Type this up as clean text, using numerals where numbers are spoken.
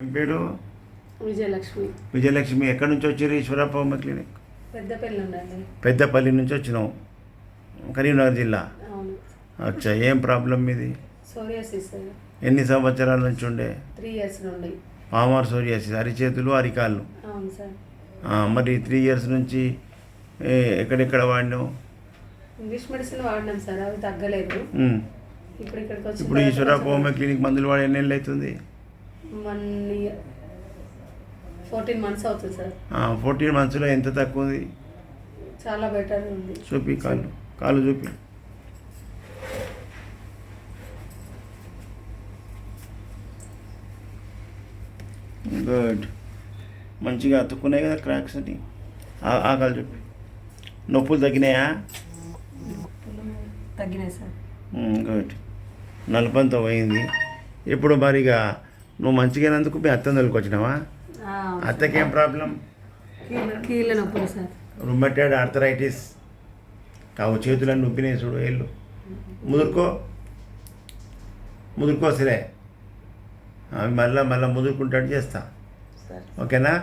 ఏం పేరు? విజయలక్ష్మి. విజయలక్ష్మి. ఎక్కడి నుంచి వచ్చారు? Eeshwarappa homeo clinic. పెద్దపల్లి ఉండండి. పెద్దపల్లి నుంచి వచ్చినావు, కరీంనగర్ జిల్లా. అవును. అచ్చా, ఏం ప్రాబ్లం మీది? సోరియాసిస్. ఎన్ని సంవత్సరాల నుంచి ఉండే? 3 years నుండి. Palmar psoriasis, అరిచేతులు అరికాళ్ళు. అవును సార్. మరి 3 years నుంచి ఎక్కడెక్కడ వాడినావు? ఇంగ్లీష్ మెడిసిన్ వాడినాం సార్, అవి తగ్గలేదు. ఇప్పుడు ఇక్కడికి వచ్చి ఇప్పుడు ఈశ్వరప్ప హోమియో క్లినిక్ మందులు వాడి ఎన్ని నెలలు అవుతుంది? 14 months అవుతుంది సార్. 14 monthsలో ఎంత తక్కువ ఉంది? చాలా బెటర్ ఉంది. చూపి కాలు చూపి. గుడ్. మంచిగా అతుక్కున్నాయి కదా క్రాక్స్ అని. కాలు చూపి. నొప్పులు తగ్గినాయా? తగ్గినాయి సార్. గుడ్. నలపంతో పోయింది. ఇప్పుడు మరిగా నువ్వు మంచిగానందుకు మీ అత్తని తొలికొచ్చినావా? అత్తకేం ప్రాబ్లం? కీళ్ళ నొప్పులు సార్. Rheumatoid arthritis. కావు చేతులన్నీ నొప్పినాయి చూడు. ఏళ్ళు ముదురుకో సరే. అవి మళ్ళీ ముదురుకుంటాడు చేస్తా. ఓకేనా?